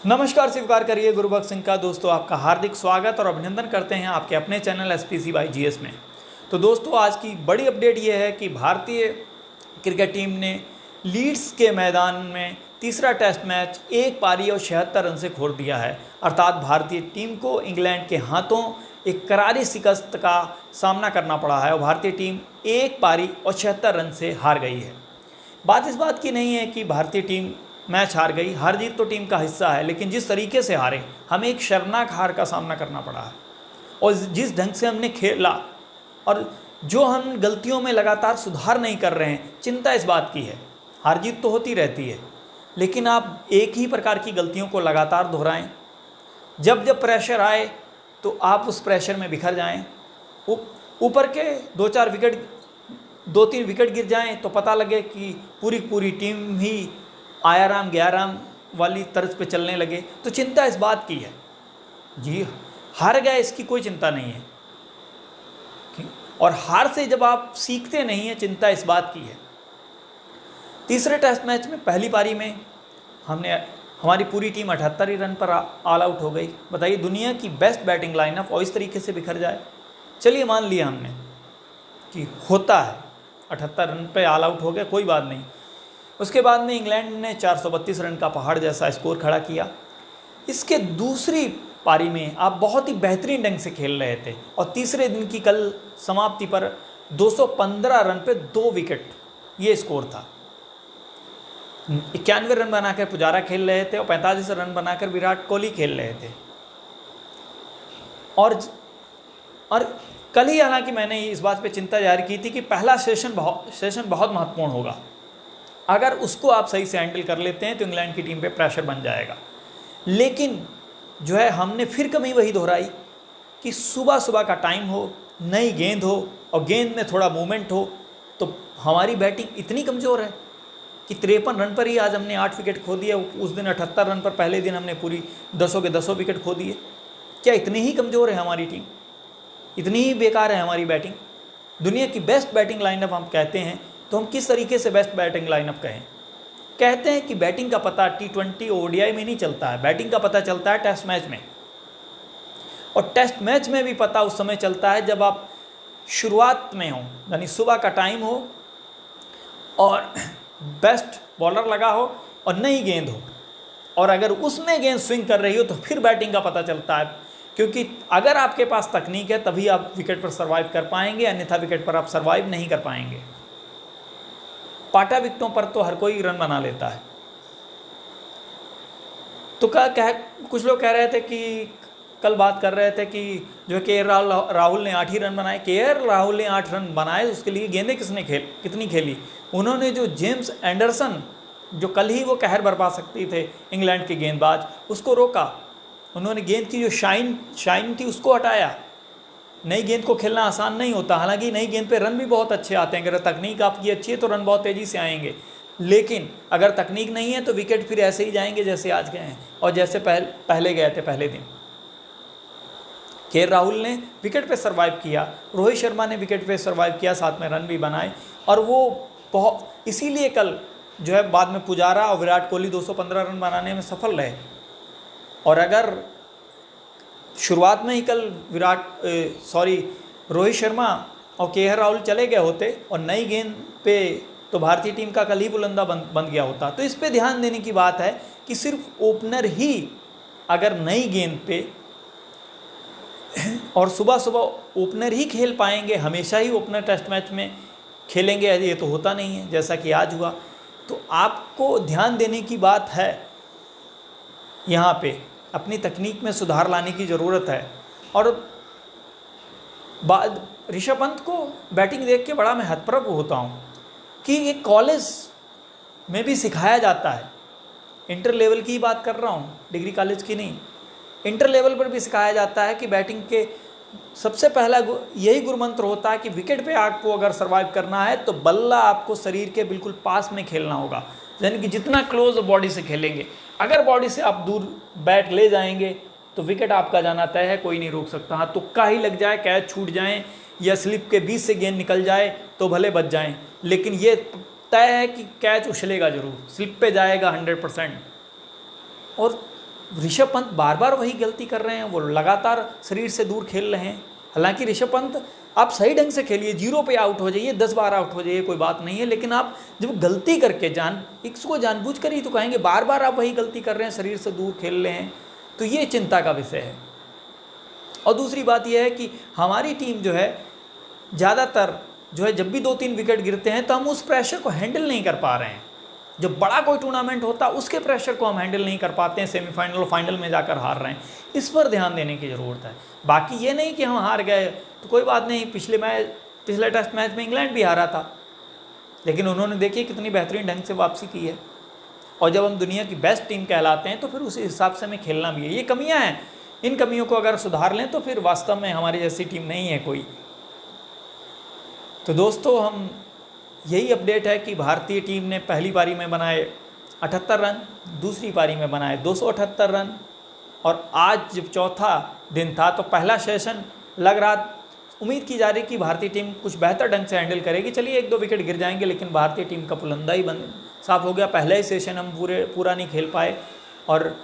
नमस्कार, स्वीकार करिए गुरुबख्श सिंह का। दोस्तों, आपका हार्दिक स्वागत और अभिनंदन करते हैं आपके अपने चैनल SPC बाई GS में। तो दोस्तों, आज की बड़ी अपडेट ये है कि भारतीय क्रिकेट टीम ने लीड्स के मैदान में तीसरा टेस्ट मैच 1 पारी और 76 रन से खोल दिया है। अर्थात भारतीय टीम को इंग्लैंड के हाथों एक करारी शिकस्त का सामना करना पड़ा है और भारतीय टीम 1 पारी और 76 रन से हार गई है। बात इस बात की नहीं है कि भारतीय टीम मैच हार गई। हार जीत तो टीम का हिस्सा है, लेकिन जिस तरीके से हारे, हमें एक शर्मनाक हार का सामना करना पड़ा है। और जिस ढंग से हमने खेला और जो हम गलतियों में लगातार सुधार नहीं कर रहे हैं, चिंता इस बात की है। हार जीत तो होती रहती है, लेकिन आप एक ही प्रकार की गलतियों को लगातार दोहराएं। जब जब प्रेशर आए तो आप उस प्रेशर में बिखर जाएं। ऊपर के 2-3 विकेट गिर जाएं तो पता लगे कि पूरी टीम ही आयाराम गयाराम वाली तर्ज पे चलने लगे, तो चिंता इस बात की है। जी, हार गए इसकी कोई चिंता नहीं है, और हार से जब आप सीखते नहीं हैं, चिंता इस बात की है। तीसरे टेस्ट मैच में पहली पारी में हमारी पूरी टीम 78 ही रन पर ऑल आउट हो गई। बताइए, दुनिया की बेस्ट बैटिंग लाइनअप और इस तरीके से बिखर जाए। चलिए, मान लिया हमने कि होता है, 78 रन पे ऑल आउट हो गया, कोई बात नहीं। उसके बाद में इंग्लैंड ने 432 रन का पहाड़ जैसा स्कोर खड़ा किया। इसके दूसरी पारी में आप बहुत ही बेहतरीन ढंग से खेल रहे थे और तीसरे दिन की कल समाप्ति पर 215 रन पे 2 विकेट, ये स्कोर था। 91 रन बनाकर पुजारा खेल रहे थे और 45 रन बनाकर विराट कोहली खेल रहे थे। और कल ही हालांकि मैंने इस बात पे चिंता जाहिर की थी कि पहला सेशन बहुत महत्वपूर्ण होगा। अगर उसको आप सही से हैंडल कर लेते हैं तो इंग्लैंड की टीम पे प्रेशर बन जाएगा। लेकिन जो है, हमने फिर कमी वही दोहराई कि सुबह का टाइम हो, नई गेंद हो और गेंद में थोड़ा मूवमेंट हो, तो हमारी बैटिंग इतनी कमज़ोर है कि 53 रन पर ही आज हमने 8 विकेट खो दिए। उस दिन 78 रन पर पहले दिन हमने पूरी 10 के 10 विकेट खो दिए। क्या इतनी ही कमज़ोर है हमारी टीम? इतनी ही बेकार है हमारी बैटिंग? दुनिया की बेस्ट बैटिंग लाइनअप हम कहते हैं, तो हम किस तरीके से बेस्ट बैटिंग लाइनअप कहें? कहते हैं कि बैटिंग का पता T20 ODI में नहीं चलता है, बैटिंग का पता चलता है टेस्ट मैच में। और टेस्ट मैच में भी पता उस समय चलता है जब आप शुरुआत में हो, यानी सुबह का टाइम हो और बेस्ट बॉलर लगा हो और नई गेंद हो, और अगर उसमें गेंद स्विंग कर रही हो तो फिर बैटिंग का पता चलता है। क्योंकि अगर आपके पास तकनीक है तभी आप विकेट पर सर्वाइव कर पाएंगे, अन्यथा विकेट पर आप सर्वाइव नहीं कर पाएंगे। पाटा विकेटों पर तो हर कोई रन बना लेता है। तो कुछ लोग कह रहे थे कि कल बात कर रहे थे कि जो KL राहुल ने 8 ही रन बनाए। KL राहुल ने 8 रन बनाए, उसके लिए गेंदें कितनी खेली? उन्होंने जो जेम्स एंडरसन, जो कल ही वो कहर बरपा सकती थे इंग्लैंड के गेंदबाज, उसको रोका। उन्होंने गेंद की जो शाइन थी उसको हटाया। नई गेंद को खेलना आसान नहीं होता, हालांकि नई गेंद पे रन भी बहुत अच्छे आते हैं। अगर तकनीक आपकी अच्छी है तो रन बहुत तेज़ी से आएंगे, लेकिन अगर तकनीक नहीं है तो विकेट फिर ऐसे ही जाएंगे जैसे आज गए हैं और जैसे पहले गए थे पहले दिन। KL राहुल ने विकेट पे सर्वाइव किया, रोहित शर्मा ने विकेट पे सर्वाइव किया, साथ में रन भी बनाए, और वो बहुत इसीलिए कल जो है बाद में पुजारा और विराट कोहली 215 रन बनाने में सफल रहे। और अगर शुरुआत में ही कल रोहित शर्मा और KL राहुल चले गए होते और नई गेंद पे, तो भारतीय टीम का कल ही बुलंदा बन गया होता। तो इस पे ध्यान देने की बात है कि सिर्फ ओपनर ही अगर नई गेंद पे और सुबह ओपनर ही खेल पाएंगे, हमेशा ही ओपनर टेस्ट मैच में खेलेंगे, ये तो होता नहीं है जैसा कि आज हुआ। तो आपको ध्यान देने की बात है, यहाँ पे अपनी तकनीक में सुधार लाने की ज़रूरत है। और ऋषभ पंत को बैटिंग देख के बड़ा मैं हतप्रभ होता हूँ कि एक कॉलेज में भी सिखाया जाता है। इंटर लेवल की बात कर रहा हूँ, डिग्री कॉलेज की नहीं। इंटर लेवल पर भी सिखाया जाता है कि बैटिंग के सबसे पहला यही गुरुमंत्र होता है कि विकेट पे आपको अगर सर्वाइव करना है तो बल्ला आपको शरीर के बिल्कुल पास में खेलना होगा, यानी कि जितना क्लोज बॉडी से खेलेंगे। अगर बॉडी से आप दूर बैट ले जाएंगे तो विकेट आपका जाना तय है, कोई नहीं रोक सकता। हाँ, तुक्का ही लग जाए, कैच छूट जाए या स्लिप के बीच से गेंद निकल जाए तो भले बच जाएं, लेकिन ये तय है कि कैच उछलेगा जरूर, स्लिप पे जाएगा 100%। और ऋषभ पंत बार बार वही गलती कर रहे हैं, वो लगातार शरीर से दूर खेल रहे हैं। हालांकि ऋषभ पंत आप सही ढंग से खेलिए, 0 पे आउट हो जाइए, 10 बार आउट हो जाइए, कोई बात नहीं है, लेकिन आप जब गलती करके इसको जानबूझ कर ही तो कहेंगे, बार बार आप वही गलती कर रहे हैं, शरीर से दूर खेल रहे हैं, तो ये चिंता का विषय है। और दूसरी बात यह है कि हमारी टीम जो है ज़्यादातर जो है जब भी 2-3 विकेट गिरते हैं तो हम उस प्रेशर को हैंडल नहीं कर पा रहे हैं। जब बड़ा कोई टूर्नामेंट होता है उसके प्रेशर को हम हैंडल नहीं कर पाते हैं, सेमीफाइनल और फाइनल में जाकर हार रहे हैं। इस पर ध्यान देने की ज़रूरत है। बाकी ये नहीं कि हम हार गए तो कोई बात नहीं, पिछले टेस्ट मैच में इंग्लैंड भी हारा था, लेकिन उन्होंने देखिए कितनी बेहतरीन ढंग से वापसी की है। और जब हम दुनिया की बेस्ट टीम कहलाते हैं तो फिर उस हिसाब से हमें खेलना भी है। ये कमियाँ हैं, इन कमियों को अगर सुधार लें तो फिर वास्तव में हमारी जैसी टीम नहीं है कोई। तो दोस्तों, हम यही अपडेट है कि भारतीय टीम ने पहली पारी में बनाए 78 रन, दूसरी पारी में बनाए 278 रन, और आज जब चौथा दिन था तो पहला सेशन लग रहा, उम्मीद की जा रही कि भारतीय टीम कुछ बेहतर ढंग से हैंडल करेगी। चलिए 1-2 विकेट गिर जाएंगे, लेकिन भारतीय टीम का पुलंदा ही साफ हो गया। पहले ही सेशन हम पूरा नहीं खेल पाए और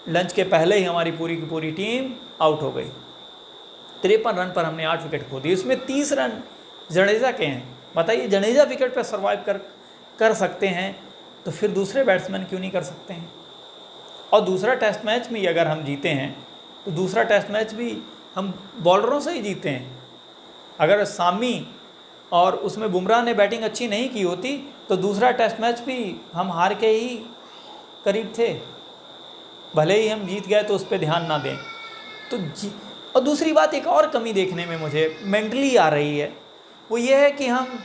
लंच के पहले ही हमारी पूरी की पूरी टीम आउट हो गई। 53 रन पर हमने 8 विकेट खो दिए, इसमें 30 रन जडेजा के हैं। बताइए, जडेजा विकेट पर सर्वाइव कर सकते हैं तो फिर दूसरे बैट्समैन क्यों नहीं कर सकते हैं। और दूसरा टेस्ट मैच में अगर हम जीते हैं तो दूसरा टेस्ट मैच भी हम बॉलरों से ही जीते हैं। अगर सामी और उसमें बुमराह ने बैटिंग अच्छी नहीं की होती तो दूसरा टेस्ट मैच भी हम हार के ही करीब थे, भले ही हम जीत गए तो उस पर ध्यान ना दें। तो और दूसरी बात, एक और कमी देखने में मुझे मेंटली आ रही है, वो ये है कि हम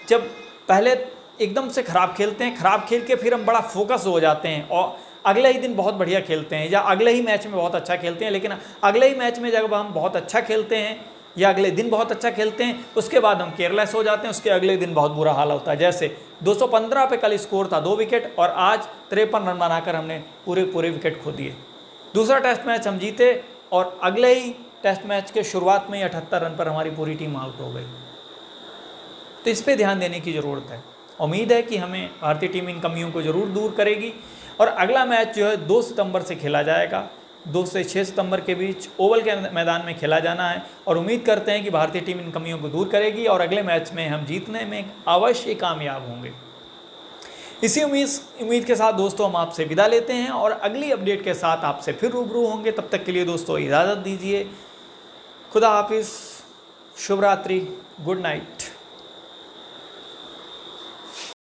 जब पहले एकदम से ख़राब खेलते हैं, ख़राब खेल के फिर हम बड़ा फोकस हो जाते हैं और अगले ही दिन बहुत बढ़िया खेलते हैं, या अगले ही मैच में बहुत अच्छा खेलते हैं। लेकिन अगले ही मैच में जब हम बहुत अच्छा खेलते हैं या अगले दिन बहुत अच्छा खेलते हैं, उसके बाद हम केयरलेस हो जाते हैं, उसके अगले दिन बहुत बुरा हाल होता है। जैसे 215 पे कल स्कोर था 2 विकेट, और आज 53 रन बनाकर हमने पूरे विकेट खो दिए। दूसरा टेस्ट मैच हम जीते और अगले ही टेस्ट मैच के शुरुआत में ही 78 रन पर हमारी पूरी टीम आउट हो गई। तो इस पर ध्यान देने की ज़रूरत है। उम्मीद है कि हमें भारतीय टीम इन कमियों को ज़रूर दूर करेगी। और अगला मैच जो है 2 सितंबर से खेला जाएगा, 2 से 6 सितंबर के बीच ओवल के मैदान में खेला जाना है, और उम्मीद करते हैं कि भारतीय टीम इन कमियों को दूर करेगी और अगले मैच में हम जीतने में अवश्य कामयाब होंगे। इसी उम्मीद के साथ दोस्तों हम आपसे विदा लेते हैं और अगली अपडेट के साथ आपसे फिर रूबरू होंगे। तब तक के लिए दोस्तों इजाज़त दीजिए। खुदा हाफिज़, शुभ रात्रि, गुड नाइट।